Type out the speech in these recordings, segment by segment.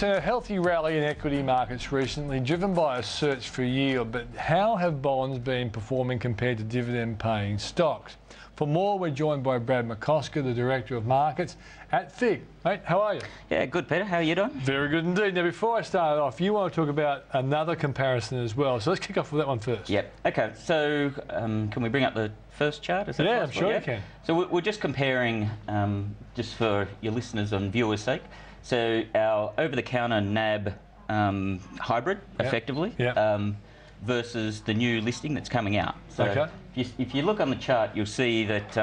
seen a healthy rally in equity markets recently, driven by a search for yield, but how have bonds been performing compared to dividend-paying stocks? For more, we're joined by Brad McCosker, the Director of Markets at FIIG. Mate, how are you? Yeah, good, Peter. How are you doing? Very good indeed. Now, before I start off, you want to talk about another comparison as well. So let's kick off with that one first. Yep. Okay, so can we bring up the first chart? Is that yeah, possible? I'm sure you can. So we're just comparing, just for your listeners and viewers' sake, so our over-the-counter NAB hybrid, effectively, versus the new listing that's coming out. So if you look on the chart, you'll see that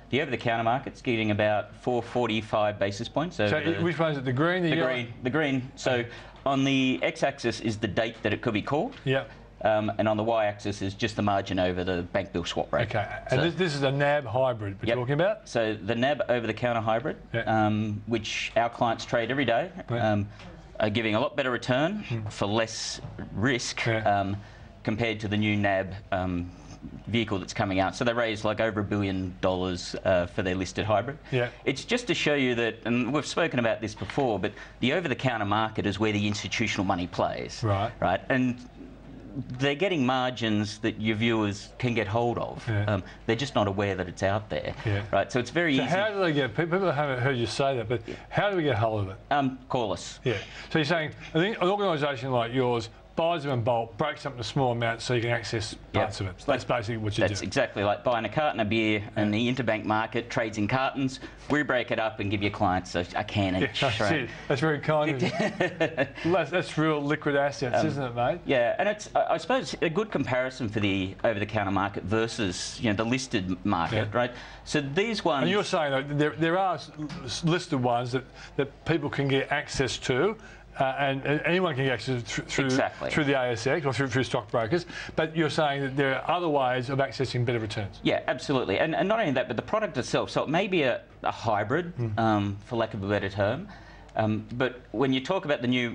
the over-the-counter market's getting about 445 basis points. So which one is it? The green? The green. So on the x-axis is the date that it could be called. Yeah. And on the y-axis is just the margin over the bank bill swap rate. Okay, and this is a NAB hybrid we're talking about? So the NAB over-the-counter hybrid, which our clients trade every day, are giving a lot better return for less risk compared to the new NAB vehicle that's coming out. So they raised like over $1 billion for their listed hybrid. Yeah. It's just to show you that, and we've spoken about this before, but the over-the-counter market is where the institutional money plays. Right. Right. And they're getting margins that your viewers can get hold of. They're just not aware that it's out there. Right. So it's very easy. How do they get? People haven't heard you say that, but how do we get hold of it? Call us. Yeah. So you're saying, I think an organisation like yours buys them in bulk, breaks up in a small amount so you can access parts of it. So that's basically what you do. That's exactly like buying a carton of beer and the interbank market trades in cartons. We break it up and give your clients a can each. That's very kind of you. That's real liquid assets, isn't it, mate? Yeah, and it's, I suppose, a good comparison for the over-the-counter market versus the listed market, right? So these ones... And you're saying that there are listed ones that people can get access to, and anyone can get access through the ASX or through stockbrokers, but you're saying that there are other ways of accessing better returns. Yeah, absolutely. And not only that, but the product itself. So it may be a hybrid, for lack of a better term, but when you talk about the new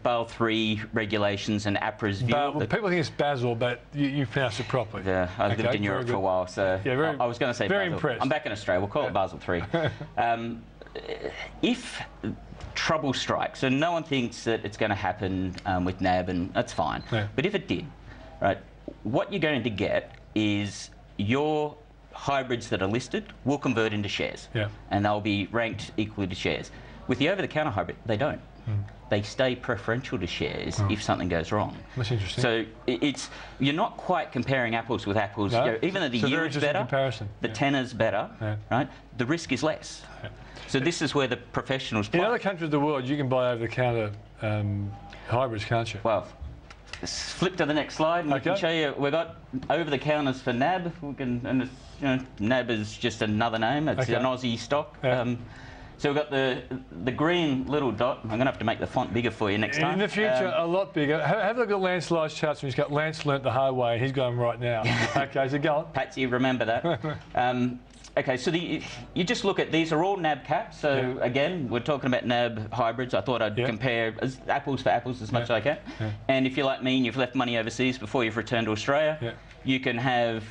Basel III regulations and APRA's view... people think it's Basel, but you pronounce it properly. Yeah, I've lived in Europe for a while, so I was going to say very Basel. Impressed. I'm back in Australia, we'll call it Basel III. If trouble strikes, and no one thinks that it's going to happen with NAB, and that's fine. But if it did, right, what you're going to get is your hybrids that are listed will convert into shares, and they'll be ranked equally to shares. With the over-the-counter hybrid, they don't. They stay preferential to shares if something goes wrong. That's interesting. So you're not quite comparing apples with apples. Even though the yield's better, the tenor's better, right? The risk is less. So this is where the professionals play. In other countries of the world, you can buy over-the-counter hybrids, can't you? Well, let's flip to the next slide, and we can show you. We've got over-the-counters for NAB. And it's, NAB is just another name. It's an Aussie stock. So we've got the green little dot. I'm going to have to make the font bigger for you next time. In the future, a lot bigger. Have a look at Lance Lyle's charts. He's got Lance learnt the hard way, and he's going right now. Okay, so go on. Patsy, remember that. Okay, so you just look at these are all NAB caps. So again, we're talking about NAB hybrids. I thought I'd compare apples for apples as much as I can. And if you're like me and you've left money overseas before you've returned to Australia, you can have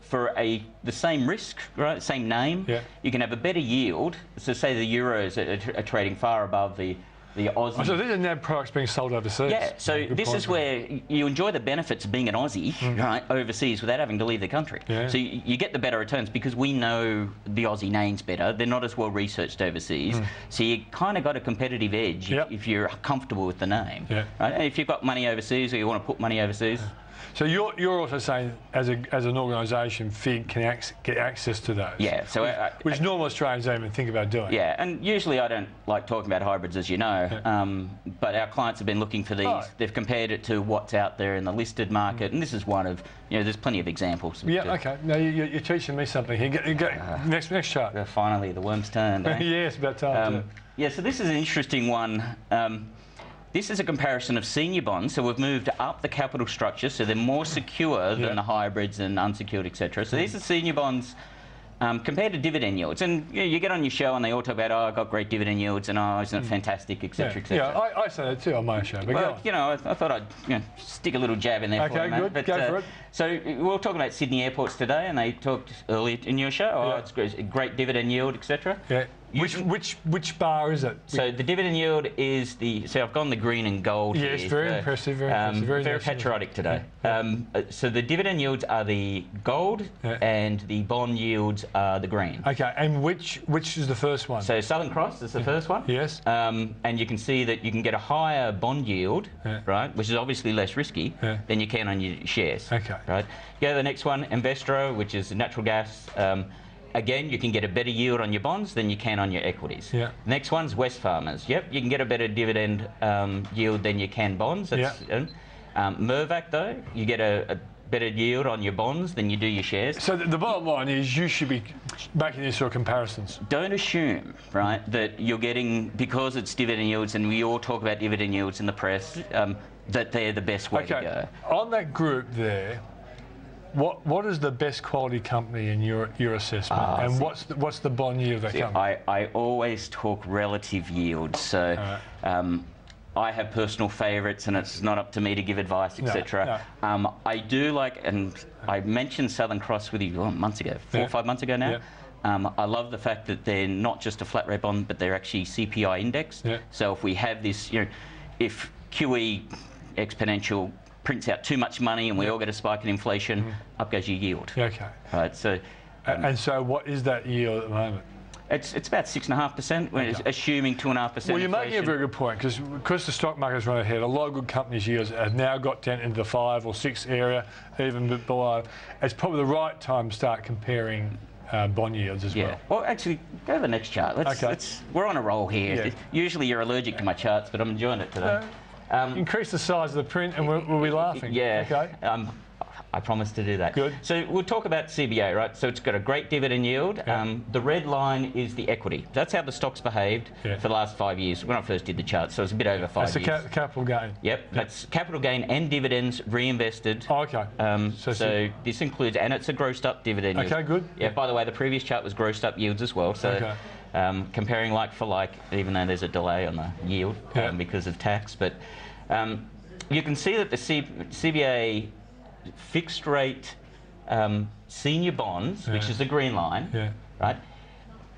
for the same risk, right, same name, you can have a better yield. So say the euros are trading far above the Aussie. Oh, so these are NAB products being sold overseas. Yeah, so this is where you enjoy the benefits of being an Aussie, right, overseas without having to leave the country. So you get the better returns because we know the Aussie names better. They're not as well researched overseas. So you kind of got a competitive edge if you're comfortable with the name. Right? And if you've got money overseas or you want to put money overseas. So you're also saying, as an organisation, FIIG can get access to those. Yeah. So which normal Australians don't even think about doing. Yeah, and usually I don't like talking about hybrids, as you know. But our clients have been looking for these. They've compared it to what's out there in the listed market, and this is one of there's plenty of examples. Yeah. Okay. Now you're teaching me something here. Next chart. Finally, the worm's turned. Eh? Yeah, it's about time. Yeah. So this is an interesting one. This is a comparison of senior bonds, so we've moved up the capital structure, so they're more secure than the hybrids and unsecured, etc. So these are senior bonds compared to dividend yields. And you get on your show and they all talk about, oh, I got great dividend yields and oh, isn't it fantastic, etc., etc. Yeah, I say that too on my show. But well, I thought I'd stick a little jab in there for you, mate. Okay, good. Go for it. So we were talking about Sydney airports today, and they talked earlier in your show. Oh, it's a great dividend yield, etc. Which bar is it? So the dividend yield is so I've gone the green and gold here. Yes, very impressive, very impressive. Very patriotic today. So the dividend yields are the gold and the bond yields are the green. Okay, and which is the first one? So Southern Cross is the first one. Yes. And you can see that you can get a higher bond yield, right, which is obviously less risky than you can on your shares. Okay. Right. Go to the next one, Investro, which is natural gas. Again, you can get a better yield on your bonds than you can on your equities. Yeah. Next one's Wesfarmers. Yep, you can get a better dividend yield than you can bonds. That's, Mirvac, though, you get a better yield on your bonds than you do your shares. So the bottom line is you should be making these sort of comparisons. Don't assume, right, that you're getting, because it's dividend yields, and we all talk about dividend yields in the press, that they're the best way to go. On that group there, what is the best quality company in your assessment, and what's the bond yield of that company? I always talk relative yield, so I have personal favourites, and it's not up to me to give advice, etc. I do like, and I mentioned Southern Cross with you months ago, 4 or 5 months ago now. I love the fact that they're not just a flat rate bond, but they're actually CPI indexed. So if we have this, if QE exponential prints out too much money and we all get a spike in inflation, up goes your yield. Okay. Right. So. And so, what is that yield at the moment? It's about 6.5%, assuming 2.5%. Well, you're making a very good point, because the stock market's run ahead. A lot of good companies' yields have now got down into the 5 or 6 area, even a bit below. It's probably the right time to start comparing bond yields as well. Well, actually, go to the next chart. We're on a roll here. Usually, you're allergic to my charts, but I'm enjoying it today. Increase the size of the print, and we'll be laughing. Yeah. Okay. I promise to do that. Good. So we'll talk about CBA, right? So it's got a great dividend yield. The red line is the equity. That's how the stock's behaved for the last 5 years. When I first did the chart, so it's a bit over 5 years. That's the capital gain. Yep. That's capital gain and dividends reinvested. Oh, okay. So this includes, and it's a grossed up dividend yield. Okay, good. Yeah. By the way, the previous chart was grossed up yields as well. So comparing like for like, even though there's a delay on the yield because of tax, but you can see that the CBA fixed rate senior bonds, which is the green line, right?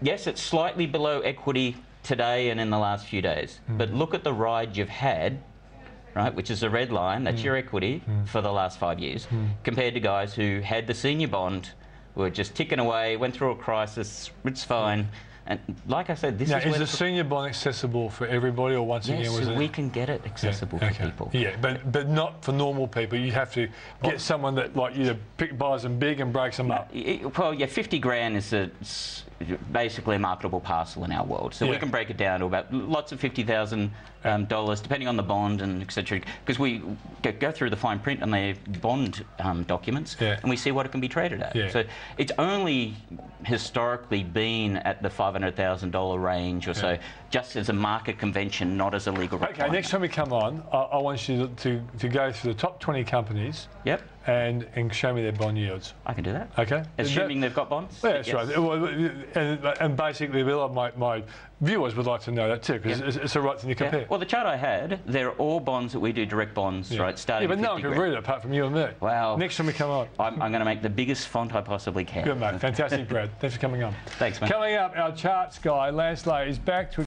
Yes, it's slightly below equity today and in the last few days, but look at the ride you've had, right, which is the red line, that's your equity for the last 5 years, compared to guys who had the senior bond, were just ticking away, went through a crisis, it's fine. And like I said, this is the senior bond accessible for everybody, or once again, was we can get it accessible for people. Yeah, but not for normal people. You have to get someone that, like you, buys them big and breaks them up. Well, yeah, 50 grand is basically a marketable parcel in our world. So we can break it down to about lots of $50,000 depending on the bond and etc. Because we go through the fine print on their bond documents and we see what it can be traded at. So it's only historically been at the $500,000 range or so, just as a market convention, not as a legal requirement. Okay, next time we come on, I want you to go through the top 20 companies. And show me their bond yields. I can do that. Okay. Assuming they've got bonds? Yeah, that's right. And basically, a lot of my viewers would like to know that too, because it's the right thing to compare. Well, the chart I had, they're all bonds that we do, direct bonds, right? Starting but no one can read it apart from you and me. Well, next time we come on, I'm going to make the biggest font I possibly can. Good, mate. Fantastic, Brad. Thanks for coming on. Thanks, mate. Coming up, our charts guy, Lance Lay, is back to